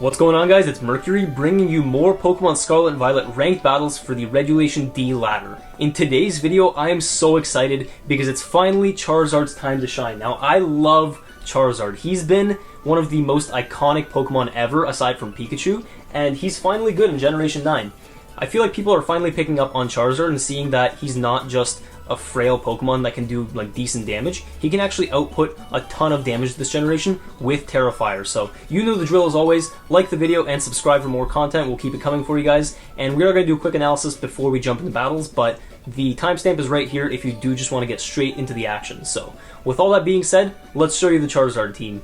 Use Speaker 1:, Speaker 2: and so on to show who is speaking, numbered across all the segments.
Speaker 1: What's going on, guys? It's Mercury bringing you more Pokémon Scarlet and Violet ranked battles for the Regulation D ladder. In today's video, I am so excited because it's finally Charizard's time to shine. Now, I love Charizard. He's been one of the most iconic Pokemon ever, aside from Pikachu, and he's finally good in Generation 9. I feel like people are finally picking up on Charizard and seeing that he's not just a frail Pokemon that can do like decent damage. He can actually output a ton of damage this generation with Terra Fire. So you know the drill as always. Like the video and subscribe for more content. We'll keep it coming for you guys. And we are going to do a quick analysis before we jump into battles, but the timestamp is right here if you do just want to get straight into the action. So with all that being said, let's show you the Charizard team.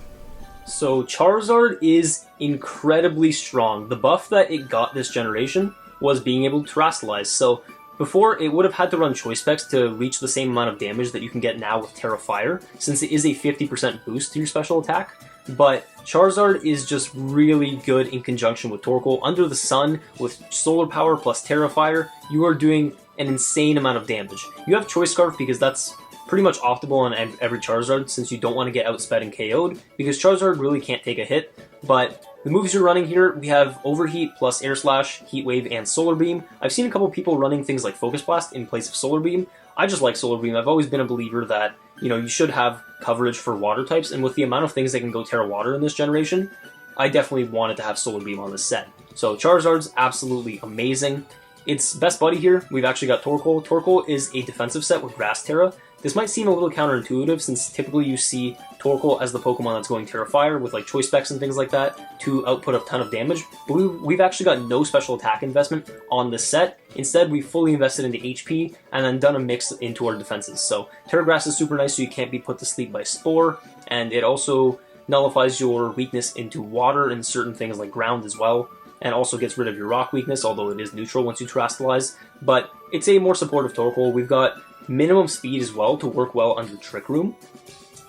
Speaker 1: So Charizard is incredibly strong. The buff that it got this generation was being able to Terrastalize. So before, it would have had to run choice specs to reach the same amount of damage that you can get now with Terra Fire, since it is a 50% boost to your special attack. But Charizard is just really good in conjunction with Torkoal. Under the sun, with Solar Power plus Terra Fire, you are doing an insane amount of damage. You have Choice Scarf because that's pretty much optimal on every Charizard, since you don't want to get outsped and KO'd, because Charizard really can't take a hit. But the moves you're running here, we have Overheat plus Air Slash, Heat Wave, and Solar Beam. I've seen a couple people running things like Focus Blast in place of Solar Beam. I just like Solar Beam. I've always been a believer that, you should have coverage for water types, and with the amount of things that can go Terra Water in this generation, I definitely wanted to have Solar Beam on this set. So Charizard's absolutely amazing. Its best buddy here, we've actually got Torkoal. Torkoal is a defensive set with Grass Terra. This might seem a little counterintuitive, since typically you see Torkoal as the Pokemon that's going Terra Fire with like choice specs and things like that to output a ton of damage, but we've actually got no special attack investment on this set. Instead, we've fully invested into HP and then done a mix into our defenses. So Terra Grass is super nice, so you can't be put to sleep by Spore, and it also nullifies your weakness into water and certain things like ground as well, and also gets rid of your rock weakness, although it is neutral once you Terastalize. But it's a more supportive Torkoal. We've got minimum speed as well to work well under Trick Room.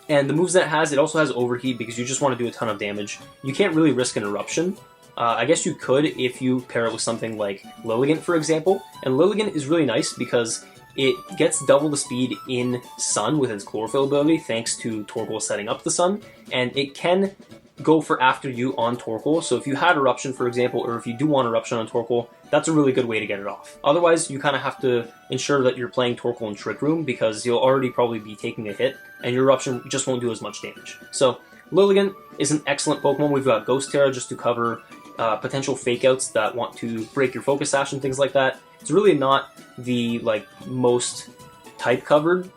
Speaker 1: And the moves that it also has Overheat because you just want to do a ton of damage. You can't really risk an Eruption. I guess you could if you pair it with something like Lilligant, for example. And Lilligant is really nice because it gets double the speed in Sun with its Chlorophyll ability thanks to Torkoal setting up the Sun. And it can go for after you on Torkoal. So if you had Eruption, for example, or if you do want Eruption on Torkoal, that's a really good way to get it off. Otherwise, you kind of have to ensure that you're playing Torkoal in Trick Room because you'll already probably be taking a hit, and your Eruption just won't do as much damage. So Lilligant is an excellent Pokemon. We've got Ghost Terra just to cover potential Fake Outs that want to break your Focus Sash and things like that. It's really not the most type covered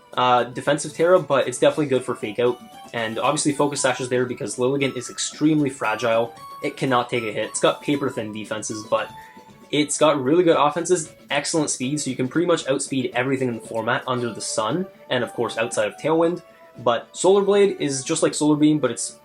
Speaker 1: defensive Terra, but it's definitely good for Fake Out. And obviously Focus Sash is there because Lilligant is extremely fragile. It cannot take a hit. It's got paper thin defenses, but it's got really good offenses, excellent speed, so you can pretty much outspeed everything in the format under the sun, and of course outside of Tailwind. But Solar Blade is just like Solar Beam, but it's,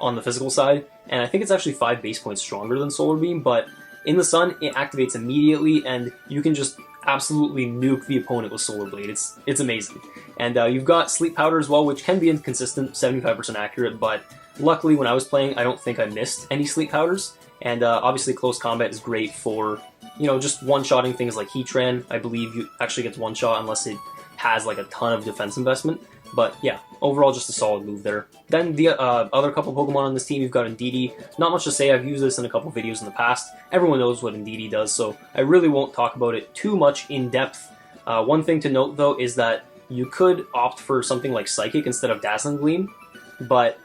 Speaker 1: on the physical side, and I think it's actually 5 base points stronger than Solar Beam, but in the sun, it activates immediately, and you can just absolutely nuke the opponent with Solar Blade. It's amazing. And you've got Sleep Powder as well, which can be inconsistent, 75% accurate, but luckily when I was playing, I don't think I missed any Sleep Powders. And obviously Close Combat is great for, just one-shotting things like Heatran. I believe you actually gets one-shot unless it has like a ton of defense investment. But yeah, overall just a solid move there. Then the other couple Pokemon on this team, you've got Indeedee. Not much to say, I've used this in a couple videos in the past. Everyone knows what Indeedee does, so I really won't talk about it too much in depth. One thing to note though is that you could opt for something like Psychic instead of Dazzling Gleam, but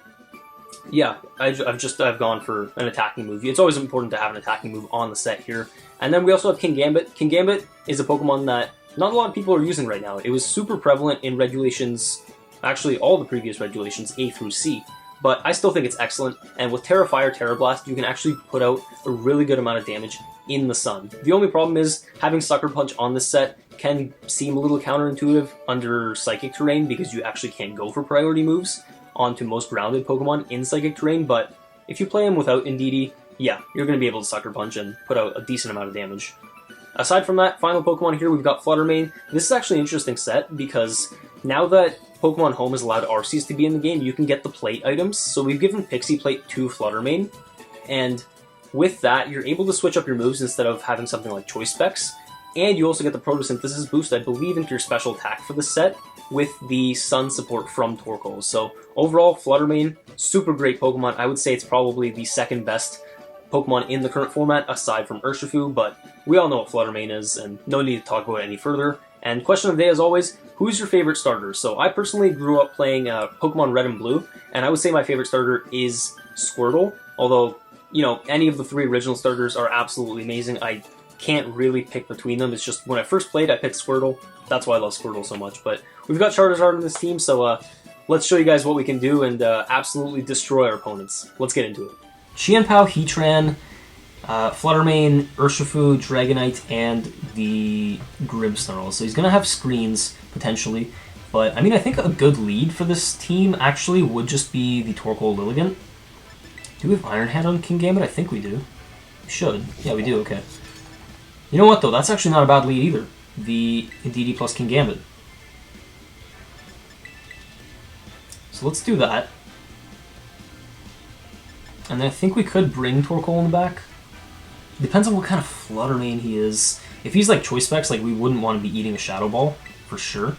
Speaker 1: yeah, I've gone for an attacking move. It's always important to have an attacking move on the set here. And then we also have King Gambit. King Gambit is a Pokemon that not a lot of people are using right now. It was super prevalent in Regulations, actually all the previous Regulations, A through C. But I still think it's excellent, and with Terra Fire, Terra Blast, you can actually put out a really good amount of damage in the sun. The only problem is having Sucker Punch on this set can seem a little counterintuitive under Psychic terrain because you actually can't go for priority moves onto most grounded Pokemon in Psychic terrain, but if you play him without Indeedee, yeah, you're going to be able to Sucker Punch and put out a decent amount of damage. Aside from that, final Pokemon here, we've got Fluttermane. This is actually an interesting set because now that Pokemon Home has allowed Arceus to be in the game, you can get the plate items. So we've given Pixie Plate to Fluttermane, and with that, you're able to switch up your moves instead of having something like Choice Specs, and you also get the Photosynthesis boost, I believe, into your special attack for the set, with the Sun support from Torkoal. So overall, Fluttermane, super great Pokemon. I would say it's probably the second best Pokemon in the current format aside from Urshifu, but we all know what Flutter Mane is, and no need to talk about it any further. And question of the day, as always, who's your favorite starter? So I personally grew up playing Pokemon Red and Blue, and I would say my favorite starter is Squirtle, although, you know, any of the 3 original starters are absolutely amazing. I can't really pick between them. It's just when I first played, I picked Squirtle. That's why I love Squirtle so much. But we've got Charizard on this team, so let's show you guys what we can do and absolutely destroy our opponents. Let's get into it. Qianpao, Heatran, Flutter Mane, Urshifu, Dragonite, and the Grimmsnarl. So he's going to have screens, potentially. But, I mean, I think a good lead for this team actually would just be the Torkoal Lilligant. Do we have Iron Head on Kingambit? I think we do. We should. Yeah, we do, okay. You know what, though? That's actually not a bad lead either. The Indeedee plus Kingambit. So let's do that. And then I think we could bring Torkoal in the back. Depends on what kind of Flutter Mane he is. If he's like Choice Specs, like we wouldn't want to be eating a Shadow Ball, for sure.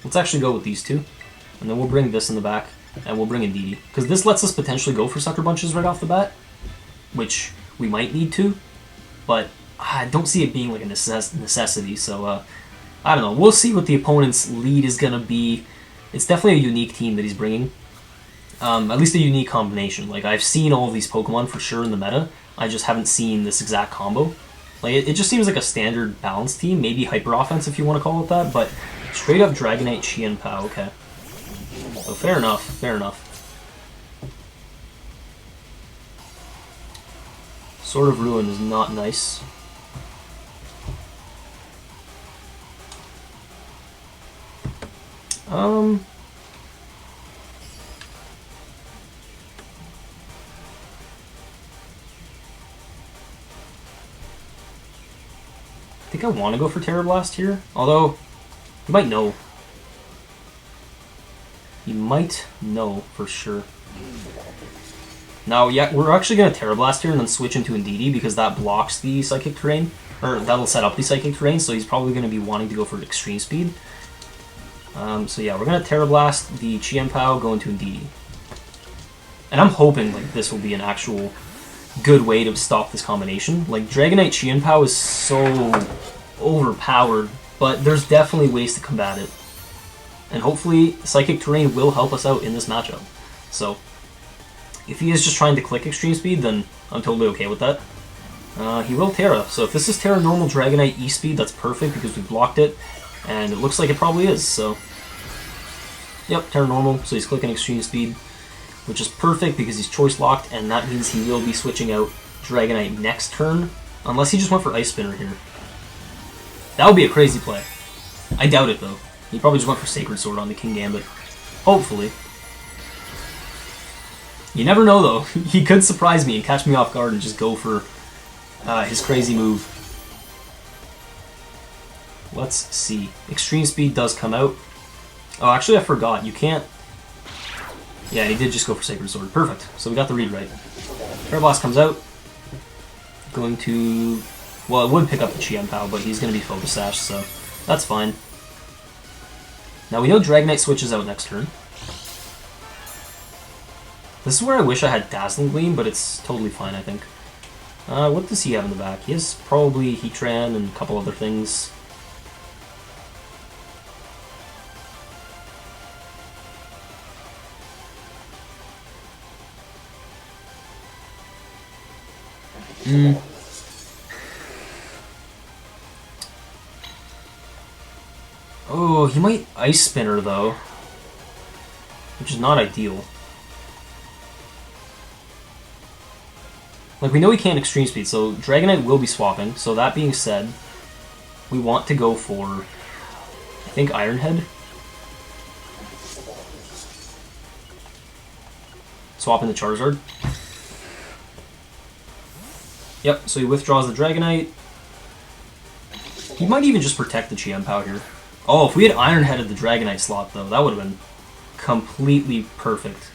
Speaker 1: Let's actually go with these two. And then we'll bring this in the back, and we'll bring Indeedee. Because this lets us potentially go for Sucker Punches right off the bat, which we might need to, but I don't see it being like a necessity, so I don't know. We'll see what the opponent's lead is going to be. It's definitely a unique team that he's bringing. At least a unique combination. Like, I've seen all of these Pokemon for sure in the meta. I just haven't seen this exact combo. Like, it just seems like a standard balanced team. Maybe Hyper Offense if you want to call it that, but straight up Dragonite, Qianpao, okay. So fair enough, fair enough. Sword of Ruin is not nice. I think I want to go for Terra Blast here, although you might know. You might know for sure. Now, yeah, we're actually going to Terra Blast here and then switch into Indeedee because that blocks the Psychic Terrain, or that'll set up the Psychic Terrain, so he's probably going to be wanting to go for Extreme Speed. So yeah, we're going to Terra Blast the Qianpao, go into Indeedee. And I'm hoping like this will be an actual good way to stop this combination. Like, Dragonite Qianpao is so overpowered, but there's definitely ways to combat it. And hopefully, Psychic Terrain will help us out in this matchup. So, if he is just trying to click Extreme Speed, then I'm totally okay with that. He will Terra, so if this is Terra Normal Dragonite E-Speed, that's perfect because we blocked it, and it looks like it probably is, so... Yep, Terra Normal, so he's clicking Extreme Speed, which is perfect because he's Choice Locked, and that means he will be switching out Dragonite next turn, unless he just went for Ice Spinner here. That would be a crazy play. I doubt it, though. He probably just went for Sacred Sword on the Kingambit. Hopefully. You never know, though. He could surprise me and catch me off guard and just go for his crazy move. Let's see. Extreme Speed does come out. Oh, actually, I forgot. You can't... Yeah, he did just go for Sacred Sword. Perfect. So we got the read right. Terra Blast comes out. Going to... Well, it would pick up the Qianpao, but he's going to be Focus Sash, so that's fine. Now, we know Dragonite switches out next turn. This is where I wish I had Dazzling Gleam, but it's totally fine, I think. What does he have in the back? He has probably Heatran and a couple other things. Oh, he might Ice Spinner, though. Which is not ideal. Like, we know he can't Extreme Speed, so Dragonite will be swapping. So that being said, we want to go for, I think, Iron Head. Swapping the Charizard. Yep, so he withdraws the Dragonite. He might even just protect the Qianpao here. Oh, if we had Iron Headed the Dragonite slot, though, that would have been completely perfect.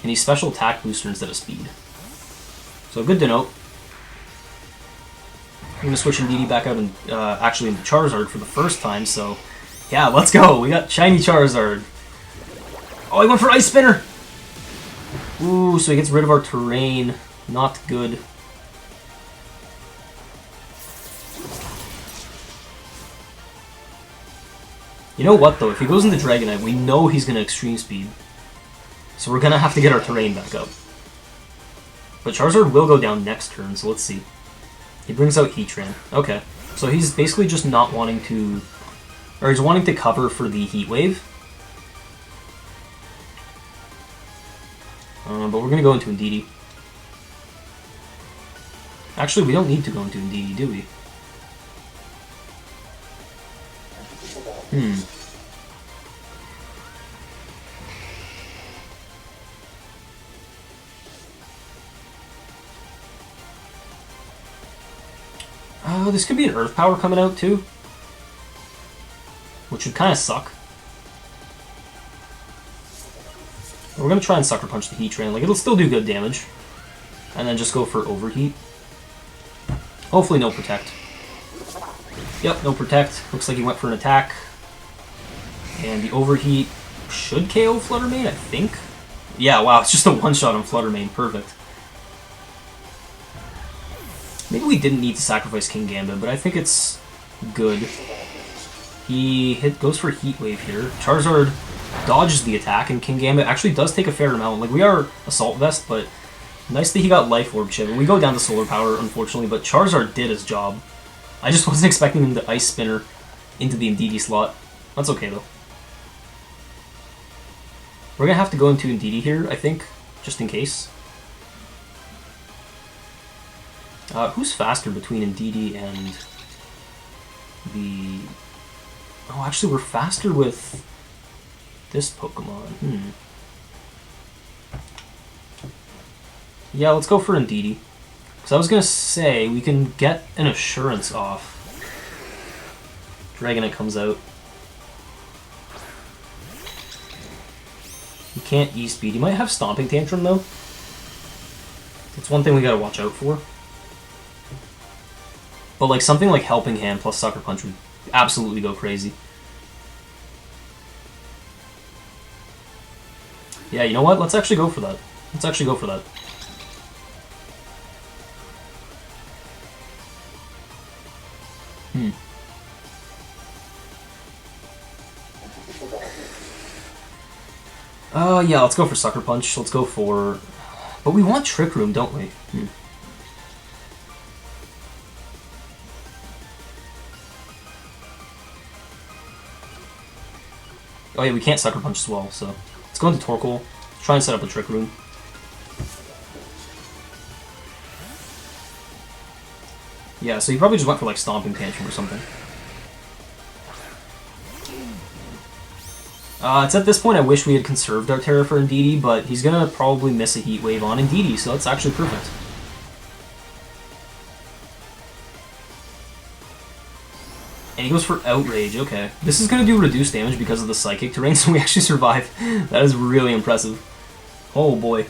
Speaker 1: And he's special attack booster instead of speed. So good to note. I'm going to switch Indeedee back out and actually into Charizard for the first time, so yeah, let's go. We got shiny Charizard. Oh, he went for Ice Spinner. Ooh, so he gets rid of our terrain. Not good. You know what, though? If he goes into Dragonite, we know he's going to Extreme Speed. So we're going to have to get our terrain back up. But Charizard will go down next turn, so let's see. He brings out Heatran. Okay. So he's basically just not wanting to... Or he's wanting to cover for the Heat Wave. But we're going to go into Indeedee. Actually, we don't need to go into Indeedee, do we? This could be an Earth Power coming out, too. Which would kind of suck. We're going to try and Sucker Punch the Heatran. Like, it'll still do good damage. And then just go for Overheat. Hopefully no Protect. Yep, no Protect. Looks like he went for an attack. And the Overheat should KO Flutter Mane, I think. Yeah, wow, it's just a one-shot on Flutter Mane. Perfect. Maybe we didn't need to sacrifice King Gambit, but I think it's good. He goes for Heat Wave here. Charizard dodges the attack, and King Gambit actually does take a fair amount. Like, we are Assault Vest, but nice that he got Life Orb Chip. And we go down to Solar Power, unfortunately, but Charizard did his job. I just wasn't expecting him to Ice Spinner into the Indeedee slot. That's okay, though. We're going to have to go into Indeedee here, I think, just in case. Who's faster between Indeedee and the... Oh, actually, we're faster with this Pokemon. Yeah, let's go for Indeedee. Because I was going to say, we can get an Assurance off. Dragonite comes out. He can't E-Speed. He might have Stomping Tantrum, though. That's one thing we gotta watch out for. But like something like Helping Hand plus Sucker Punch would absolutely go crazy. Yeah, you know what? Let's actually go for that. Let's actually go for that. Yeah, let's go for Sucker Punch. Let's go for... But we want Trick Room, don't we? Oh yeah, we can't Sucker Punch as well, so... Let's go into Torkoal, try and set up a Trick Room. Yeah, so he probably just went for like Stomping Tantrum or something. It's at this point I wish we had conserved our Terra for Indeedee, but he's gonna probably miss a Heat Wave on Indeedee, so that's actually perfect. And he goes for Outrage, okay. This is gonna do reduced damage because of the Psychic terrain, so we actually survive. That is really impressive. Oh boy.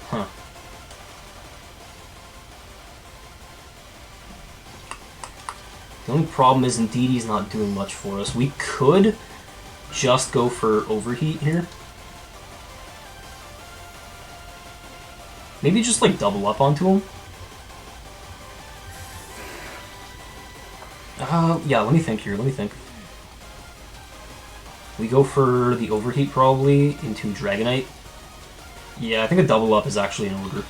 Speaker 1: Huh. The only problem is Indeedee's not doing much for us. We could just go for Overheat here. Maybe just like double up onto him. Yeah, let me think here, let me think. We go for the Overheat probably into Dragonite. Yeah, I think a double up is actually in order.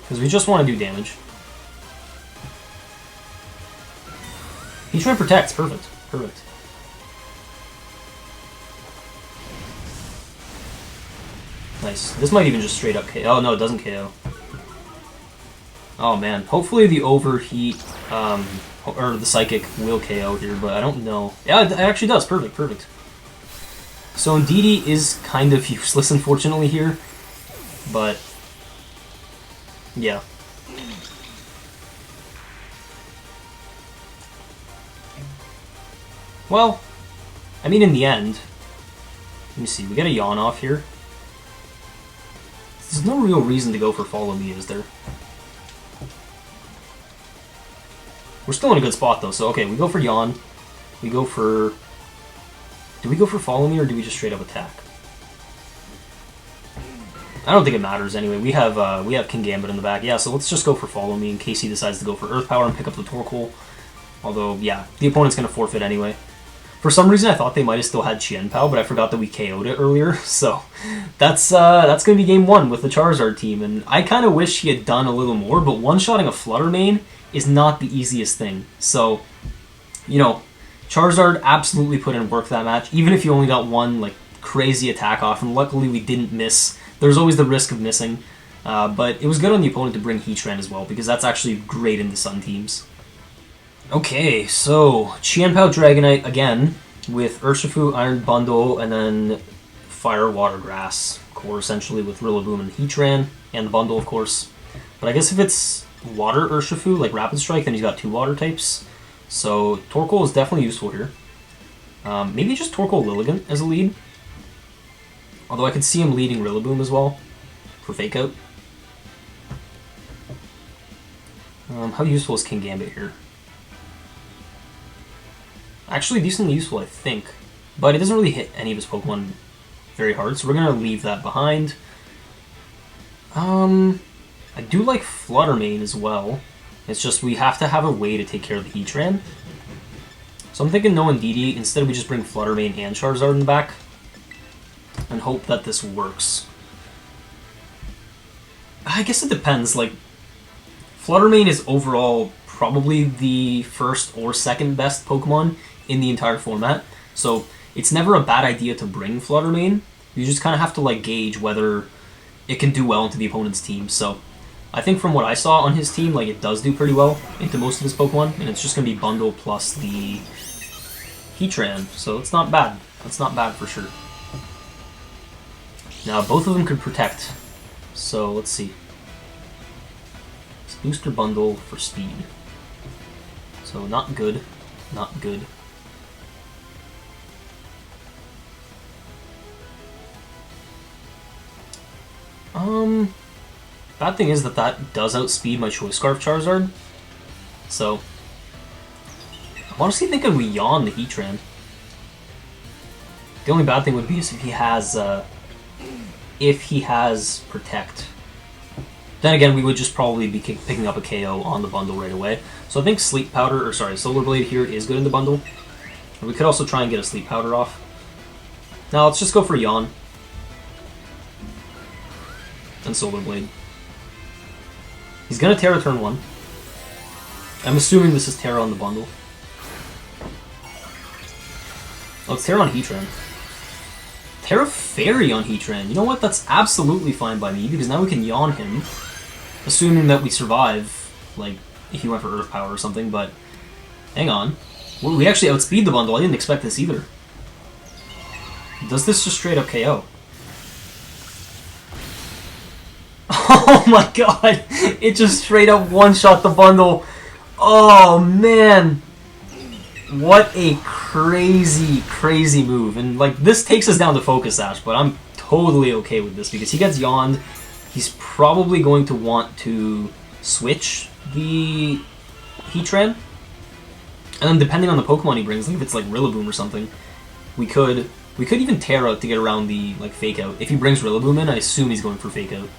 Speaker 1: Because we just want to do damage. Heatran protects, perfect, perfect. Nice. This might even just straight up KO. Oh no, it doesn't KO. Oh man, hopefully the Overheat, or the Psychic will KO here, but I don't know. Yeah, it actually does, perfect, perfect. So Indeedee is kind of useless unfortunately here, but yeah. Well, I mean in the end, let me see, we get a Yawn off here. There's no real reason to go for Follow Me, is there? We're still in a good spot, though. So, okay, we go for Yawn. We go for... Do we go for Follow Me, or do we just straight up attack? I don't think it matters anyway. We have King Gambit in the back. Yeah, so let's just go for Follow Me in case he decides to go for Earth Power and pick up the Torkoal. Although, yeah, the opponent's going to forfeit anyway. For some reason, I thought they might have still had Qianpao, but I forgot that we KO'd it earlier. So that's going to be game 1 with the Charizard team. And I kind of wish he had done a little more, but one-shotting a Flutter Mane is not the easiest thing. So, you know, Charizard absolutely put in work that match, even if you only got one like crazy attack off, and luckily we didn't miss. There's always the risk of missing, but it was good on the opponent to bring Heatran as well, because that's actually great in the Sun teams. Okay, so Qianpao Dragonite again, with Urshifu, Iron Bundle, and then Fire, Water, Grass core, essentially, with Rillaboom and Heatran, and the bundle, of course. But I guess if it's Water Urshifu, like Rapid Strike, then he's got 2 Water types. So Torkoal is definitely useful here. Maybe just Torkoal Lilligant as a lead. Although I could see him leading Rillaboom as well, for Fake Out. How useful is King Gambit here? Actually decently useful, I think. But it doesn't really hit any of his Pokemon very hard, so we're going to leave that behind. I do like Flutter Mane as well. It's just we have to have a way to take care of the Heatran. So I'm thinking no Indeedee. Instead we just bring Flutter Mane and Charizard in the back. And hope that this works. I guess it depends. Like, Flutter Mane is overall probably the first or second best Pokemon in the entire format. So it's never a bad idea to bring Flutter Mane. You just kind of have to like gauge whether it can do well into the opponent's team. So I think from what I saw on his team, like it does do pretty well into most of his Pokemon, and it's just going to be Bundle plus the Heatran. So it's not bad. That's not bad for sure. Now both of them could protect. So let's see. It's Booster Bundle for speed. So not good. Not good. Bad thing is that does outspeed my Choice Scarf Charizard. So I'm honestly thinking we yawn the Heatran. The only bad thing would be is if he has Protect. Then again, we would just probably be picking up a KO on the bundle right away. So I think Sleep Powder, or sorry, Solar Blade here is good in the bundle. And we could also try and get a Sleep Powder off. Now let's just go for Yawn. And Solar Blade. He's gonna Terra turn 1. I'm assuming this is Terra on the bundle. Oh, it's Terra on Heatran. Terra Fairy on Heatran. You know what? That's absolutely fine by me, because now we can Yawn him. Assuming that we survive, like, if he went for Earth Power or something, but... Hang on. Well, we actually outspeed the bundle. I didn't expect this either. Does this just straight up KO? Oh my god! It just straight up one-shot the bundle. Oh man! What a crazy, crazy move. And like, this takes us down to Focus Sash, but I'm totally okay with this because he gets yawned. He's probably going to want to switch the Heatran. And then depending on the Pokemon he brings, like if it's like Rillaboom or something, we could even Terra to get around the like Fake Out. If he brings Rillaboom in, I assume he's going for Fake Out.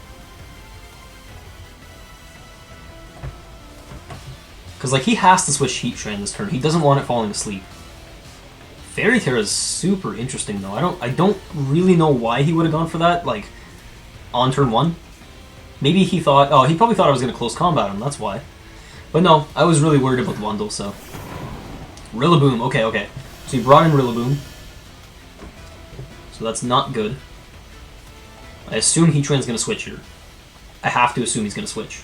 Speaker 1: Because like he has to switch Heatran this turn. He doesn't want it falling asleep. Fairy Terra is super interesting though. I don't really know why he would have gone for that, like, on turn 1. Maybe he thought, oh, he probably thought I was going to close combat him, that's why. But no, I was really worried about the bundle, so. Rillaboom, okay. So he brought in Rillaboom. So that's not good. I assume Heatran's going to switch here. I have to assume he's going to switch.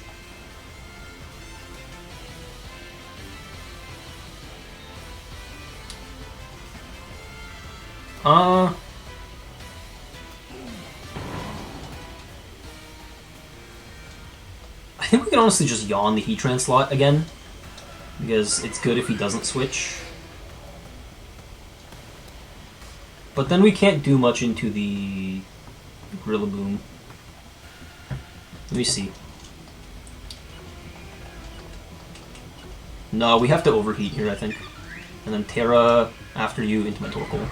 Speaker 1: I think we can honestly just yawn the Heatran slot again, because it's good if he doesn't switch. But then we can't do much into the Rillaboom. Let me see. No, we have to overheat here, I think. And then Terra after you into my Torkoal.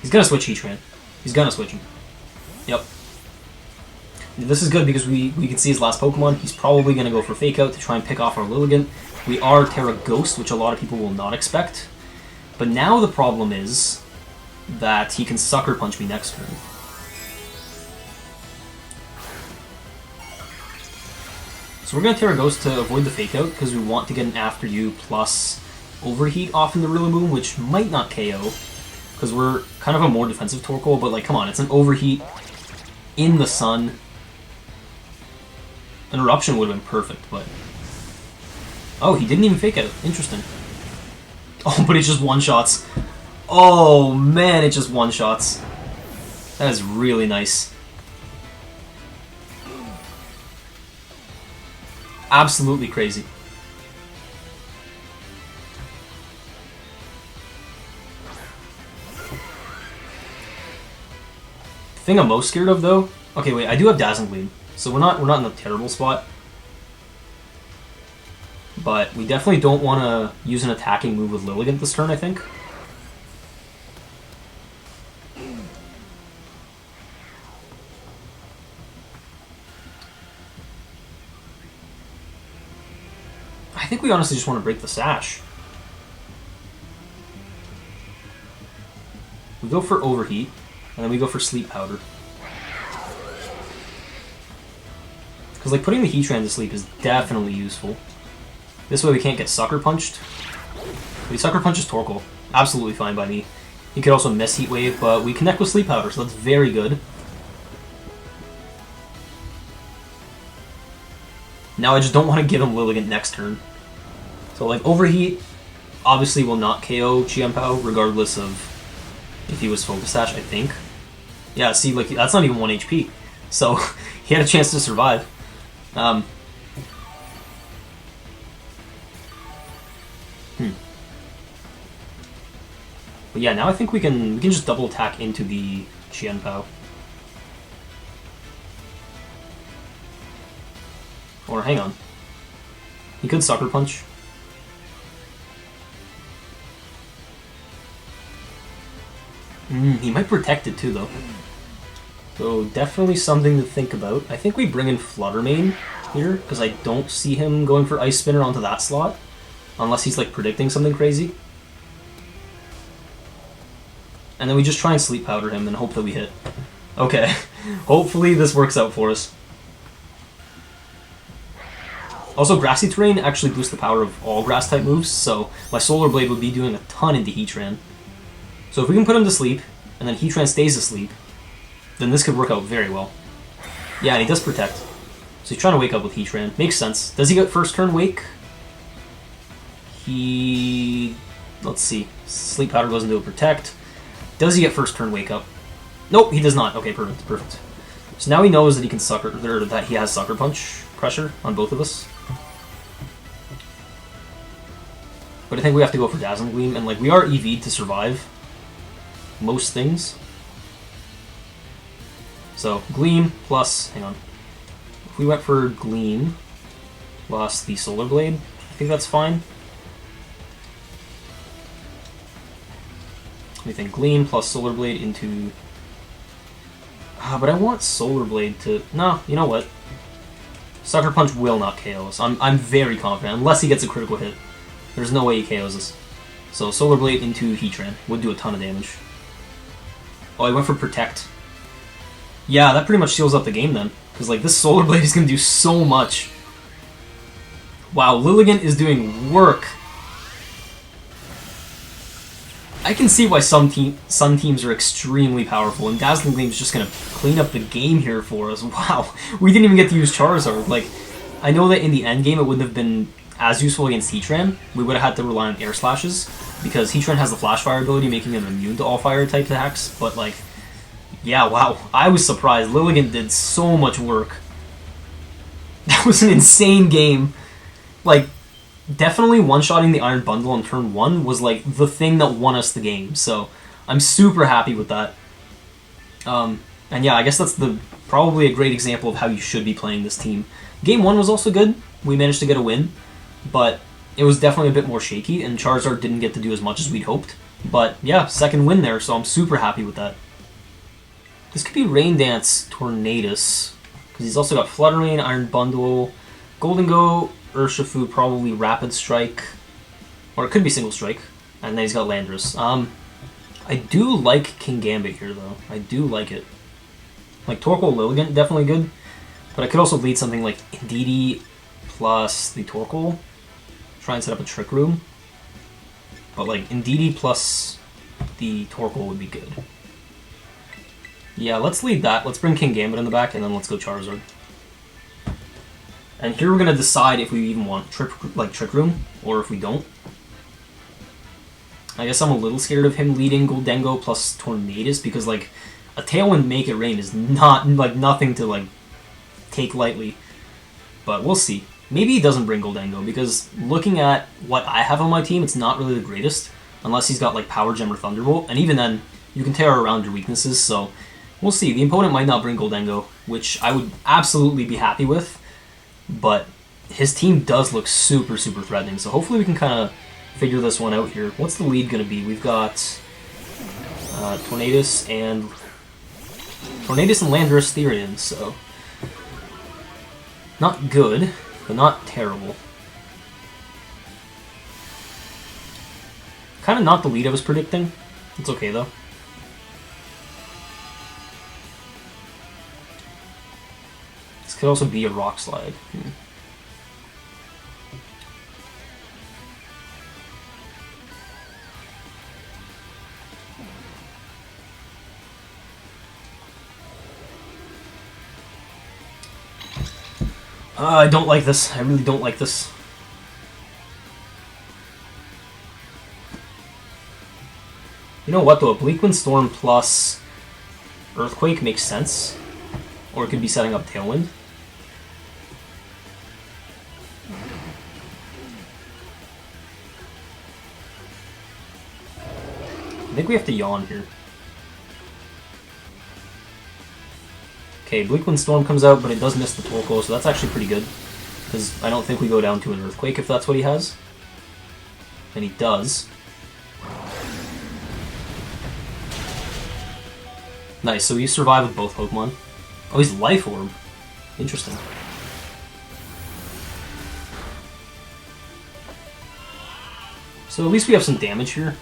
Speaker 1: He's gonna switch Heatran. He's gonna switch him. Yep. This is good because we can see his last Pokemon. He's probably gonna go for Fake Out to try and pick off our Lilligant. We are Terra Ghost, which a lot of people will not expect. But now the problem is that he can Sucker Punch me next turn. So we're going to Terra Ghost to avoid the Fake Out, because we want to get an After You plus Overheat off in the Rillaboom, which might not KO, because we're kind of a more defensive Torkoal, but like, come on, it's an Overheat in the sun. An Eruption would have been perfect, but... Oh, he didn't even Fake Out. Interesting. Oh, but it just one-shots. Oh, man, it just one-shots. That is really nice. Absolutely crazy. The thing I'm most scared of, though... Okay, wait, I do have Dazzling Gleam, so we're not in a terrible spot. But we definitely don't want to use an attacking move with Lilligant this turn, I think. I think we honestly just want to break the Sash. We go for Overheat, and then we go for Sleep Powder. Because like putting the Heatran to sleep is definitely useful. This way we can't get Sucker Punched. But he Sucker Punches Torkoal. Absolutely fine by me. He could also miss Heat Wave, but we connect with Sleep Powder, so that's very good. Now I just don't want to give him Lilligant next turn. So like Overheat obviously will not KO Chienpao regardless of if he was Focus Sash, I think. Yeah, see, like that's not even 1 HP. So he had a chance to survive. But yeah, now I think we can just double attack into the Chienpao. Or hang on. He could Sucker Punch. He might protect it too, though. So definitely something to think about. I think we bring in Flutter Mane here, because I don't see him going for Ice Spinner onto that slot. Unless he's like predicting something crazy. And then we just try and Sleep Powder him and hope that we hit. Okay. Hopefully this works out for us. Also, Grassy Terrain actually boosts the power of all Grass-type moves, so my Solar Blade would be doing a ton into Heatran. So if we can put him to sleep, and then Heatran stays asleep, then this could work out very well. Yeah, and he does Protect. So he's trying to wake up with Heatran. Makes sense. Does he get first turn Wake? Let's see. Sleep Powder goes into a Protect. Does he get first turn Wake Up? Nope, he does not. Okay, perfect, perfect. So now he knows that he can Sucker, or that he has Sucker Punch pressure on both of us. But I think we have to go for Dazzling Gleam, and like we are EV'd to survive most things. So Gleam plus, hang on. If we went for Gleam plus the Solar Blade, I think that's fine. Let me think. Gleam plus Solar Blade into... but I want Solar Blade to... No, you know what? Sucker Punch will not KO us. I'm very confident, unless he gets a critical hit. There's no way he KOs us. So Solar Blade into Heatran would do a ton of damage. Oh, I went for Protect. Yeah, that pretty much seals up the game then. Because like this Solar Blade is going to do so much. Wow, Lilligant is doing work. I can see why some teams are extremely powerful, and Dazzling Gleam is just going to clean up the game here for us. Wow, we didn't even get to use Charizard. Like, I know that in the end game it wouldn't have been as useful against Heatran. We would have had to rely on Air Slashes, because Heatran has the Flash Fire ability, making him immune to all fire-type attacks, but like, yeah, wow, I was surprised. Lilligant did so much work. That was an insane game. Like, definitely one-shotting the Iron Bundle on turn 1 was like the thing that won us the game, so I'm super happy with that. And yeah, I guess that's probably a great example of how you should be playing this team. Game 1 was also good. We managed to get a win, but it was definitely a bit more shaky, and Charizard didn't get to do as much as we'd hoped. But yeah, second win there, so I'm super happy with that. This could be Rain Dance Tornadus, because he's also got Flutter Rain, Iron Bundle, Golden Go, Urshifu, probably Rapid Strike, or it could be Single Strike, and then he's got Landorus. I do like King Gambit here, though. I do like it. Like, Torkoal Lilligant, definitely good, but I could also lead something like Indeedee plus the Torkoal, try and set up a Trick Room, but like Indeedee plus the Torkoal would be good. Yeah, let's lead that. Let's bring King Gambit in the back, and then let's go Charizard. And here we're gonna decide if we even want Trick Room, or if we don't. I guess I'm a little scared of him leading Goldengo plus Tornadus, because like a Tailwind Make It Rain is not like nothing to like take lightly. But we'll see. Maybe he doesn't bring Goldengo, because looking at what I have on my team, it's not really the greatest, unless he's got like Power Gem or Thunderbolt, and even then, you can tear around your weaknesses, so we'll see. The opponent might not bring Goldengo, which I would absolutely be happy with, but his team does look super, super threatening, so hopefully we can kind of figure this one out here. What's the lead going to be? We've got Tornadus and Landorus Therian, so not good, but not terrible. Kind of not the lead I was predicting. It's okay, though. This could also be a Rock Slide. I don't like this. I really don't like this. You know what, though? A Bleakwind Storm plus Earthquake makes sense. Or it could be setting up Tailwind. I think we have to yawn here. Okay, Bleakwind Storm comes out, but it does miss the Torkoal, so that's actually pretty good. Because I don't think we go down to an Earthquake if that's what he has. And he does. Nice, so you survive with both Pokemon. Oh, he's Life Orb. Interesting. So at least we have some damage here.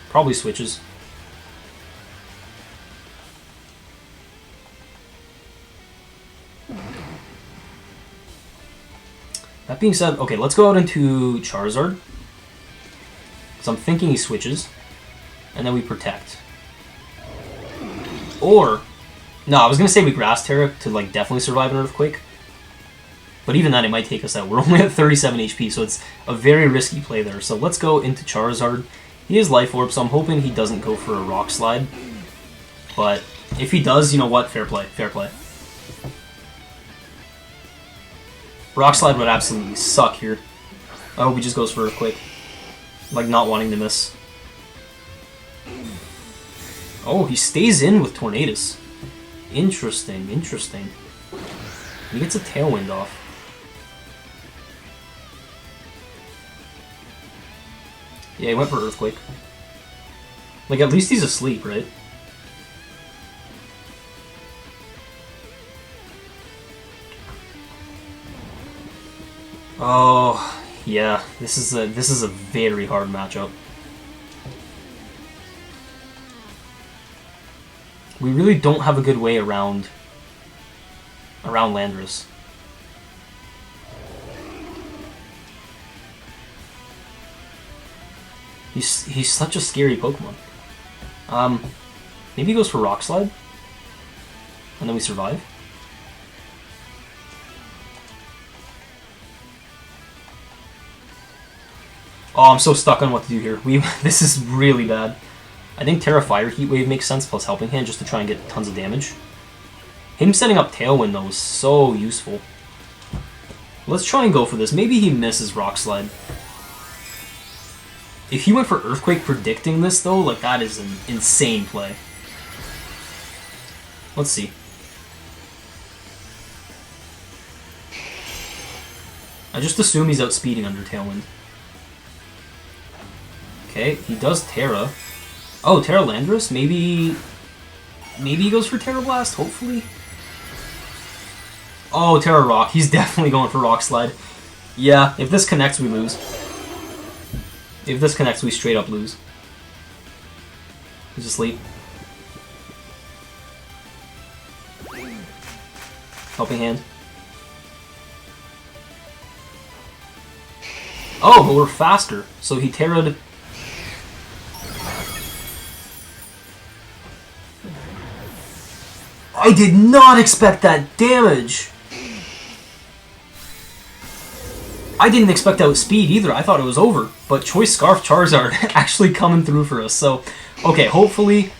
Speaker 1: Probably switches. That being said, okay, let's go out into Charizard. Because I'm thinking he switches. And then we protect. Or, no, I was going to say we Grass Terra to like definitely survive an Earthquake. But even then, it might take us out. We're only at 37 HP, so it's a very risky play there. So let's go into Charizard. He is Life Orb, so I'm hoping he doesn't go for a Rock Slide. But if he does, you know what? Fair play. Fair play. Rock Slide would absolutely suck here. I hope he just goes for Earthquake. Like, not wanting to miss. Oh, he stays in with Tornadus. Interesting, interesting. He gets a Tailwind off. Yeah, he went for Earthquake. Like, at least he's asleep, right? Oh, yeah. This is a very hard matchup. We really don't have a good way around Landorus. He's such a scary Pokemon. Maybe he goes for Rock Slide, and then we survive. Oh, I'm so stuck on what to do here. This is really bad. I think Terra Fire Heat Wave makes sense plus Helping Hand just to try and get tons of damage. Him setting up Tailwind though is so useful. Let's try and go for this. Maybe he misses Rock Slide. If he went for Earthquake predicting this though, like that is an insane play. Let's see. I just assume he's outspeeding under Tailwind. Okay, he does Terra. Oh, Terra Landorus? Maybe he goes for Terra Blast, hopefully? Oh, Terra Rock. He's definitely going for Rock Slide. Yeah, if this connects, we lose. If this connects, we straight up lose. He's asleep. Helping Hand. Oh, but we're faster. So he Terra'd. I did not expect that damage! I didn't expect that with speed either. I thought it was over. But Choice Scarf Charizard actually coming through for us. So, okay, hopefully...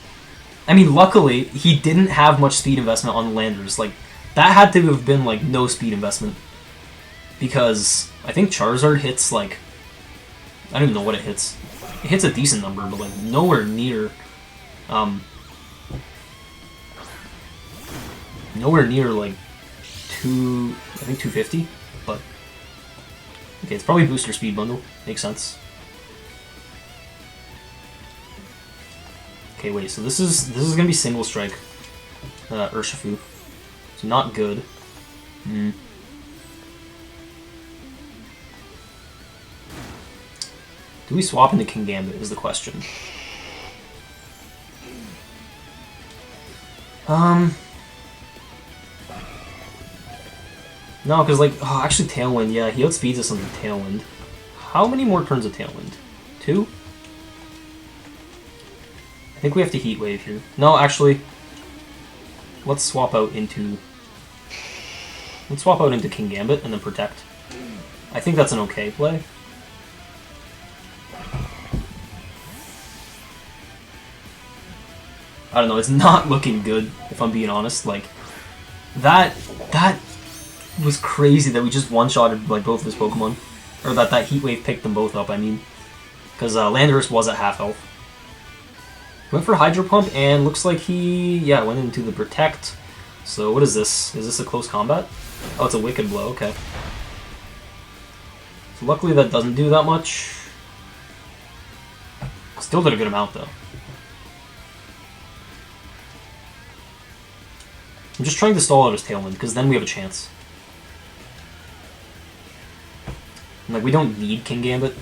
Speaker 1: I mean, luckily, he didn't have much speed investment on Landorus. Like, that had to have been, like, no speed investment. Because I think Charizard hits, like... I don't even know what it hits. It hits a decent number, but, like, nowhere near... nowhere near, like, I think 250, but... Okay, it's probably Booster Speed Bundle. Makes sense. Okay, wait, so this is gonna be Single Strike Urshifu. So not good. Do we swap into King Gambit is the question. No, because, like, oh, actually Tailwind, yeah, he outspeeds us on the Tailwind. How many more turns of Tailwind? 2? I think we have to Heat Wave here. No, actually, let's swap out into King Gambit and then Protect. I think that's an okay play. I don't know, it's not looking good, if I'm being honest. Like, that was crazy that we just one-shotted, like, both of his Pokemon. Or that Heat Wave picked them both up, I mean. Because Landorus was at half health. Went for Hydro Pump, and looks like he, yeah, went into the Protect. So what is this? Is this a close combat? Oh, it's a Wicked Blow, okay. So luckily that doesn't do that much. Still did a good amount, though. I'm just trying to stall out his Tailwind, because then we have a chance. And, like, we don't need King Gambit.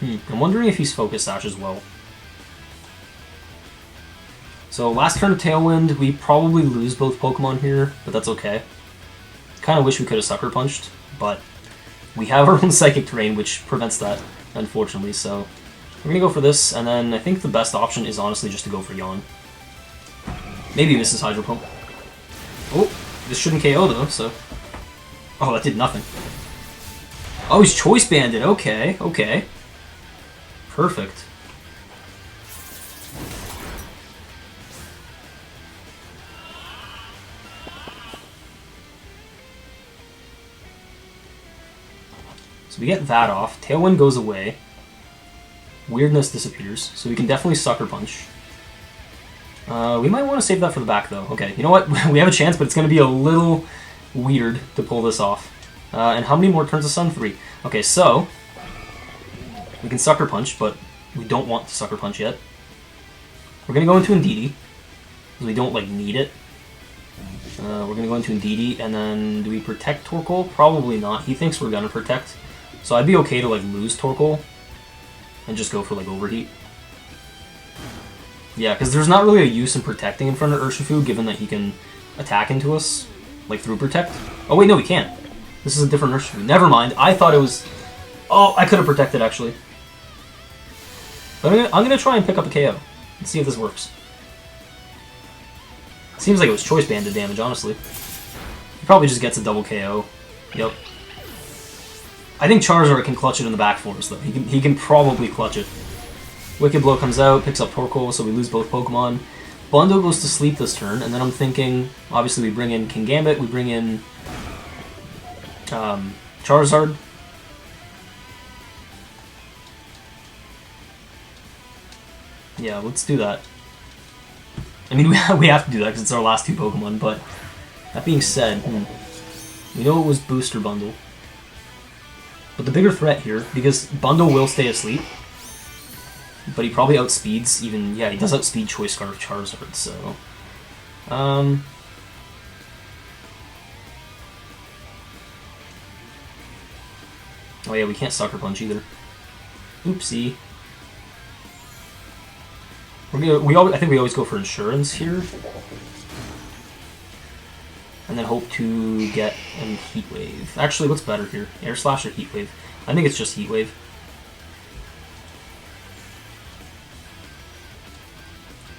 Speaker 1: I'm wondering if he's Focus Sash as well. So, last turn of Tailwind, we probably lose both Pokemon here, but that's okay. Kind of wish we could have Sucker Punched, but we have our own Psychic Terrain, which prevents that, unfortunately, so... We're gonna go for this, and then I think the best option is honestly just to go for Yawn. Maybe he misses Hydro Pump. Oh, this shouldn't KO though, so... Oh, that did nothing. Oh, he's Choice Banded, okay, okay. Perfect. So we get that off, Tailwind goes away. Weirdness disappears, so we can definitely Sucker Punch. We might want to save that for the back, though. Okay, you know what? We have a chance, but it's going to be a little weird to pull this off. And how many more turns of Sun? 3. Okay, so... We can Sucker Punch, but we don't want to Sucker Punch yet. We're going to go into Indeedee, because we don't, like, need it. We're going to go into Indeedee, and then do we Protect Torkoal? Probably not. He thinks we're going to Protect. So I'd be okay to, like, lose Torkoal. And just go for, like, Overheat. Yeah, because there's not really a use in protecting in front of Urshifu, given that he can attack into us, like, through Protect. Oh, wait, no, he can't. This is a different Urshifu. Never mind. I thought it was... Oh, I could have protected, actually. But I'm gonna try and pick up a KO. And see if this works. Seems like it was Choice Banded damage, honestly. He probably just gets a double KO. Yep. I think Charizard can clutch it in the back for us, though. He can probably clutch it. Wicked Blow comes out, picks up Torkoal, so we lose both Pokemon. Bundo goes to sleep this turn, and then I'm thinking, obviously we bring in King Gambit, we bring in Charizard. Yeah, let's do that. I mean, we have to do that because it's our last 2 Pokemon, but that being said, we know it was Booster Bundle. But the bigger threat here, because Bundle will stay asleep, but he probably outspeeds even, yeah, he does outspeed Choice Scarf Charizard, so... Oh yeah, we can't Sucker Punch either. Oopsie. I think we always go for Insurance here. And then hope to get a Heat Wave. Actually, what's better here? Air Slash or Heat Wave? I think it's just Heat Wave.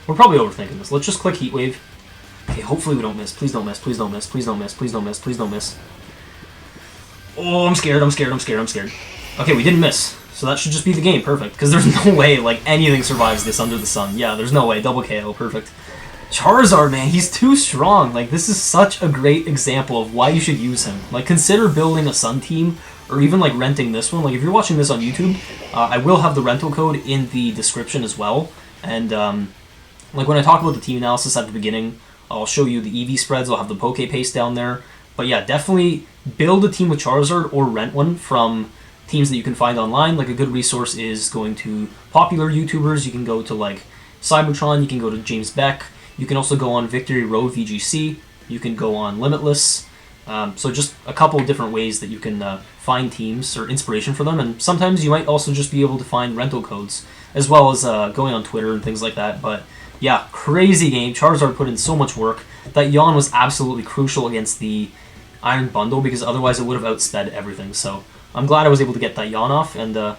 Speaker 1: We're probably overthinking this. Let's just click Heat Wave. Okay, hopefully we don't miss. Please don't miss, please don't miss, please don't miss, please don't miss, please don't miss. Oh, I'm scared, I'm scared, I'm scared, I'm scared. Okay, we didn't miss. So that should just be the game. Perfect. Because there's no way, like, anything survives this under the sun. Yeah, there's no way. Double KO. Perfect. Charizard, man, he's too strong. Like, this is such a great example of why you should use him. Like, consider building a Sun team, or even, like, renting this one. Like, if you're watching this on YouTube, I will have the rental code in the description as well. And, like, when I talk about the team analysis at the beginning, I'll show you the EV spreads. I'll have the Poke Paste down there. But yeah, definitely build a team with Charizard or rent one from teams that you can find online. Like, a good resource is going to popular YouTubers. You can go to, like, Cybertron. You can go to James Beck. You can also go on Victory Road VGC. You can go on Limitless. So just a couple of different ways that you can find teams or inspiration for them. And sometimes you might also just be able to find rental codes, as well as going on Twitter and things like that. But yeah, crazy game. Charizard put in so much work. That Yawn was absolutely crucial against the Iron Bundle, because otherwise it would have outsped everything. So I'm glad I was able to get that Yawn off, and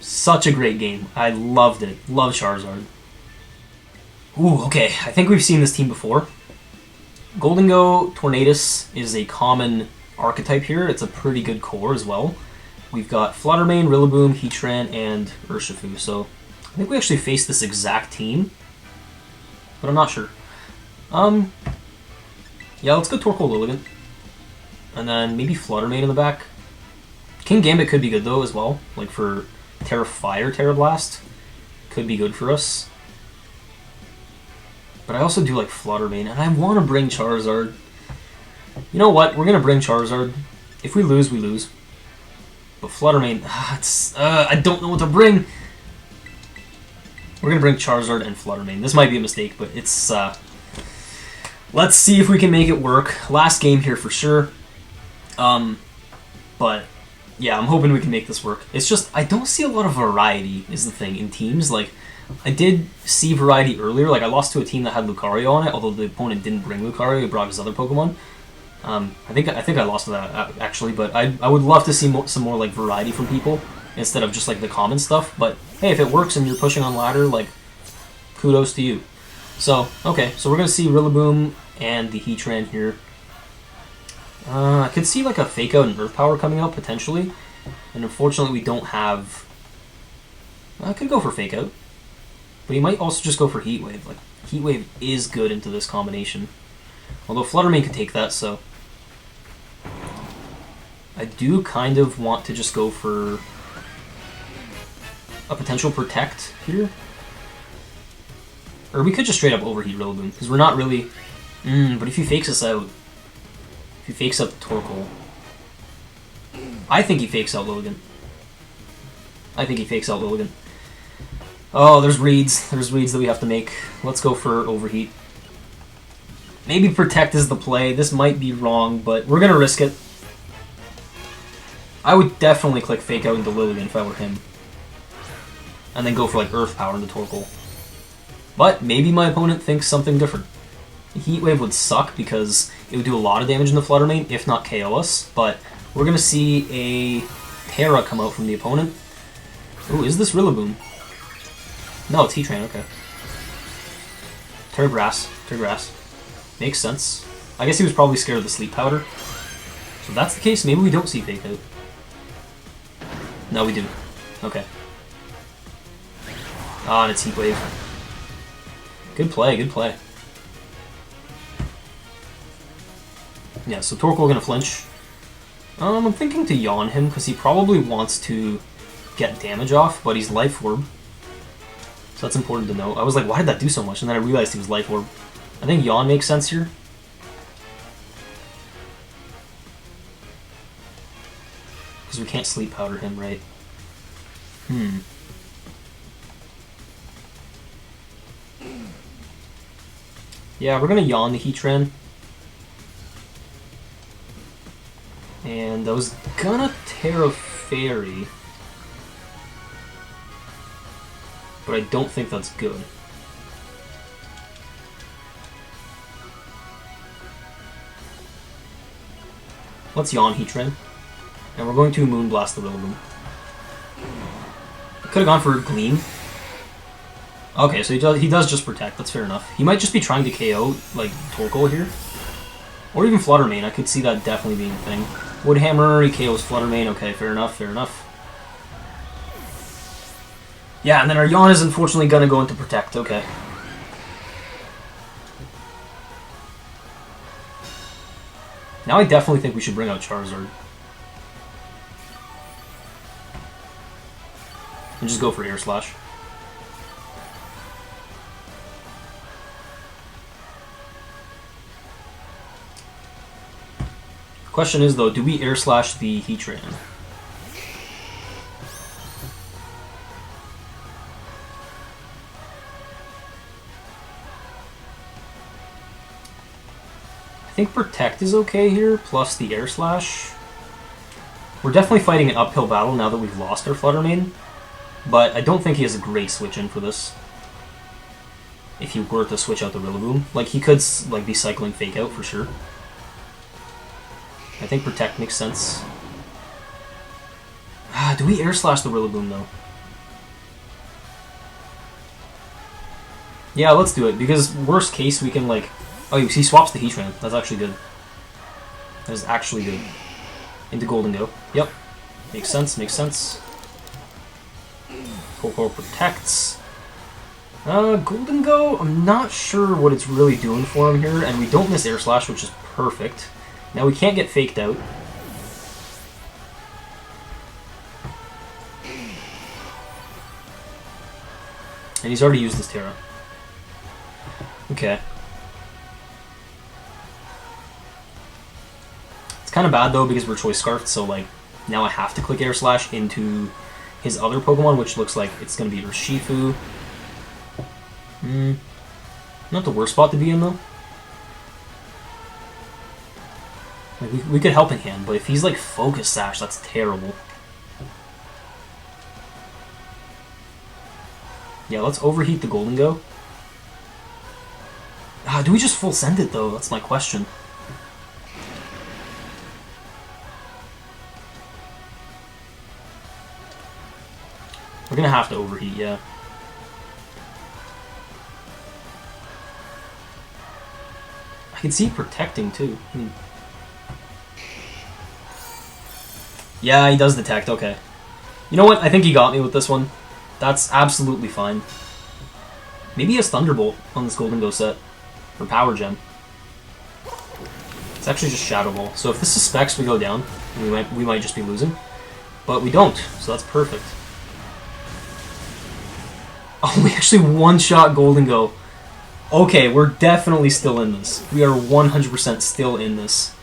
Speaker 1: such a great game. I loved it. Love Charizard. Ooh, okay. I think we've seen this team before. Goldengo Tornadus is a common archetype here. It's a pretty good core as well. We've got Fluttermane, Rillaboom, Heatran, and Urshifu. So I think we actually faced this exact team, but I'm not sure. Yeah, let's go Torkoal Lilligant. And then maybe Fluttermane in the back. King Gambit could be good though as well. Like for Terra Fire, Terra Blast. Could be good for us. But I also do like Fluttermane, and I want to bring Charizard. You know what? We're going to bring Charizard. If we lose, we lose. But Fluttermane, I don't know what to bring. We're going to bring Charizard and Fluttermane. This might be a mistake, but it's... let's see if we can make it work. Last game here for sure. But yeah, I'm hoping we can make this work. It's just, I don't see a lot of variety is the thing in teams. Like, I did see variety earlier. Like, I lost to a team that had Lucario on it, although the opponent didn't bring Lucario, he brought his other Pokemon. I think I lost to that, actually, but I would love to see some more, like, variety from people instead of just, like, the common stuff. But, hey, if it works and you're pushing on ladder, like, kudos to you. So, okay, so we're going to see Rillaboom and the Heatran here. I could see, like, a Fake Out and Earth Power coming out, potentially. And unfortunately, we don't have... I could go for Fake Out. But he might also just go for Heat Wave. Like, Heat Wave is good into this combination. Although Fluttermane could take that, so... I do kind of want to just go for a potential Protect here. Or we could just straight up Overheat Rillaboom, because we're not really... but if he fakes us out... If he fakes out the Torkoal... I think he fakes out Lilligant. I think he fakes out Lilligant. Oh, there's reads. There's reads that we have to make. Let's go for Overheat. Maybe Protect is the play. This might be wrong, but we're going to risk it. I would definitely click Fake Out into Lilligant if I were him. And then go for, like, Earth Power into Torkoal. But maybe my opponent thinks something different. Heat Wave would suck because it would do a lot of damage in the Fluttermane, if not KO us. But we're going to see a Terra come out from the opponent. Ooh, is this Rillaboom? No, it's Heatran, okay. Terragrass. Terragrass. Makes sense. I guess he was probably scared of the Sleep Powder. So if that's the case, maybe we don't see Fake Out. No, we do. Okay. Ah, and it's Heat Wave. Good play, good play. Yeah, so Torkoal gonna flinch. I'm thinking to Yawn him, because he probably wants to get damage off, but he's Life Orb. So that's important to know. I was like, why did that do so much? And then I realized he was Life Orb. I think Yawn makes sense here. Because we can't Sleep Powder him, right? Yeah, we're gonna Yawn the Heatran. And I was gonna Terra Fairy. But I don't think that's good. Let's Yawn Heatran. And we're going to Moonblast the Rillaboom. Could have gone for Gleam. Okay, so he does just Protect, that's fair enough. He might just be trying to KO, like, Torkoal here. Or even Flutter Mane, I could see that definitely being a thing. Woodhammer, he KOs Flutter Mane, okay, fair enough, fair enough. Yeah, and then our Yawn is unfortunately gonna go into Protect, okay. Now I definitely think we should bring out Charizard. And just go for Air Slash. Question is though, do we Air Slash the Heatran? I think Protect is okay here, plus the Air Slash. We're definitely fighting an uphill battle now that we've lost our Flutter Mane, but I don't think he has a great switch in for this. If he were to switch out the Rillaboom. Like, he could like be cycling Fake Out for sure. I think Protect makes sense. Do we Air Slash the Rillaboom though? Yeah, let's do it, because worst case we can like... Oh, he swaps the Heatran. That's actually good. That is actually good. Into Golden Go. Yep. Makes sense, makes sense. Torkoal protects. Golden Go, I'm not sure what it's really doing for him here, and we don't miss Air Slash, which is perfect. Now we can't get faked out. And he's already used his Terra. Okay. It's kind of bad though because we're Choice Scarfed, so like now I have to click Air Slash into his other Pokemon, which looks like it's going to be Urshifu. Not the worst spot to be in though. Like, we could Helping Hand, but if he's like Focus Sash, that's terrible. Yeah, let's overheat the Golden Go. Do we just full send it though? That's my question. We're gonna have to overheat, yeah. I can see protecting too. Yeah, he does detect, okay. You know what? I think he got me with this one. That's absolutely fine. Maybe he has Thunderbolt on this Golden Go set. Or Power Gem. It's actually just Shadow Ball. So if this suspects we go down, we might just be losing. But we don't, so that's perfect. Oh, we actually one-shot Golden Go. Okay, we're definitely still in this. We are 100% still in this.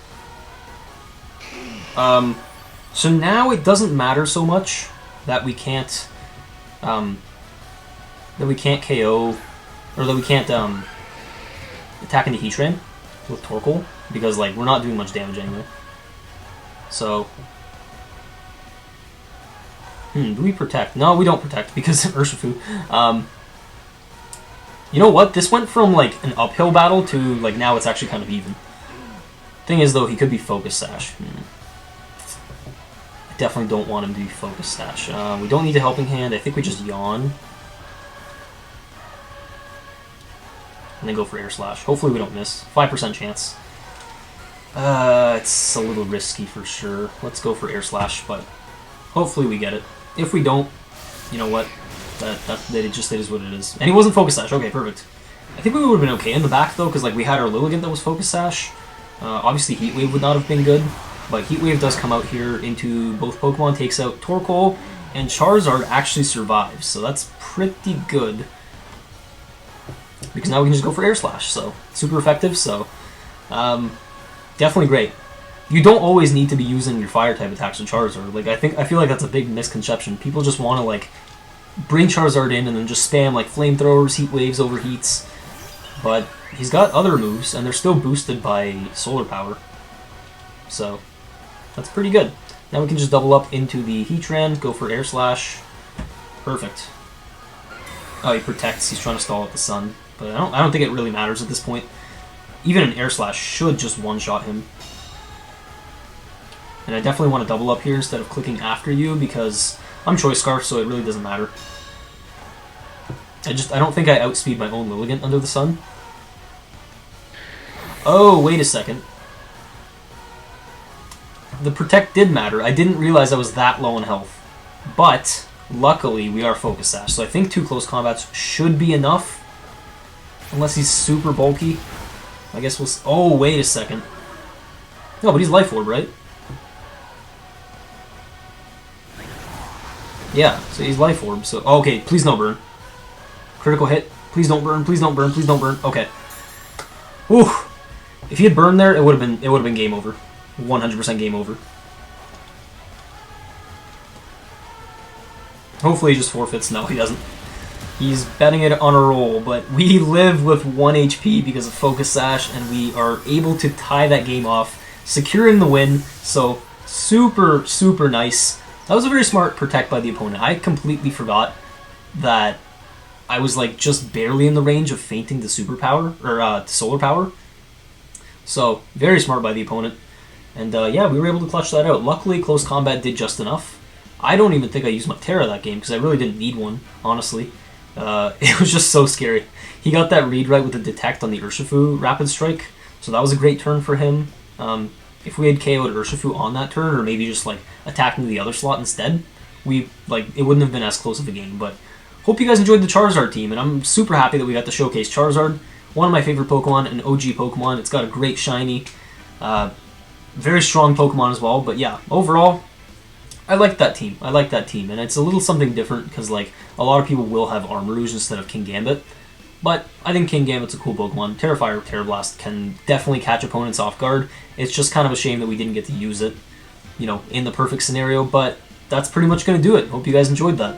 Speaker 1: So now it doesn't matter so much that we can't KO, or that we can't attack into Heatran with Torkoal, because like we're not doing much damage anyway. So, do we protect? No, we don't protect because Urshifu. You know what? This went from like an uphill battle to like now it's actually kind of even. Thing is though, he could be Focus Sash. I definitely don't want him to be Focus Sash. We don't need a Helping Hand. I think we just Yawn. And then go for Air Slash. Hopefully we don't miss. 5% chance. It's a little risky for sure. Let's go for Air Slash, but hopefully we get it. If we don't, you know what? It just is what it is. And he wasn't Focus Sash. Okay, perfect. I think we would have been okay in the back though, because like we had our Lilligant that was Focus Sash. Obviously Heat Wave would not have been good, but Heat Wave does come out here into both Pokemon, takes out Torkoal, and Charizard actually survives, so that's pretty good. because now we can just go for Air Slash. So super effective. So definitely great. You don't always need to be using your fire type attacks with Charizard. Like I feel like that's a big misconception. People just want to like bring Charizard in and then just spam like flamethrowers, heat waves, overheats. But he's got other moves and they're still boosted by solar power. So that's pretty good. Now we can just double up into the Heatran, go for Air Slash. Perfect. Oh, he protects. He's trying to stall at the sun, but I don't think it really matters at this point. Even an Air Slash should just one-shot him. And I definitely want to double up here instead of clicking after you because I'm Choice Scarf, so it really doesn't matter. I don't think I outspeed my own Lilligant under the sun. Oh, wait a second. The Protect did matter. I didn't realize I was that low in health. But luckily, we are Focus Sash, so I think 2 close combats should be enough. Unless he's super bulky. I guess we'll... Oh, wait a second. No, but he's Life Orb, right? Yeah, so he's Life Orb, so... Oh, okay, please no burn. Critical hit. Please don't burn, please don't burn, please don't burn. Okay. Whew. If he had burned there, it would have been game over. 100% game over. Hopefully he just forfeits. No, he doesn't. He's betting it on a roll, but we live with 1 HP because of Focus Sash, and we are able to tie that game off, securing the win. So super, super nice. That was a very smart protect by the opponent. I completely forgot that I was like just barely in the range of fainting the superpower, or solar power. So very smart by the opponent. And yeah, we were able to clutch that out. Luckily, close combat did just enough. I don't even think I used my Terra that game because I really didn't need one, honestly. It was just so scary. He got that read right with the Detect on the Urshifu Rapid Strike, so that was a great turn for him. If we had KO'd Urshifu on that turn, or maybe just like attacking the other slot instead, it wouldn't have been as close of a game. But hope you guys enjoyed the Charizard team, and I'm super happy that we got to showcase Charizard, one of my favorite Pokemon, an OG Pokemon. It's got a great shiny, very strong Pokemon as well. But yeah, overall, I like that team. I like that team, and it's a little something different because like a lot of people will have Armarouge instead of King Gambit. But I think King Gambit's a cool Pokemon. Terrafire or Terra Blast can definitely catch opponents off guard. It's just kind of a shame that we didn't get to use it, you know, in the perfect scenario. But that's pretty much going to do it. Hope you guys enjoyed that.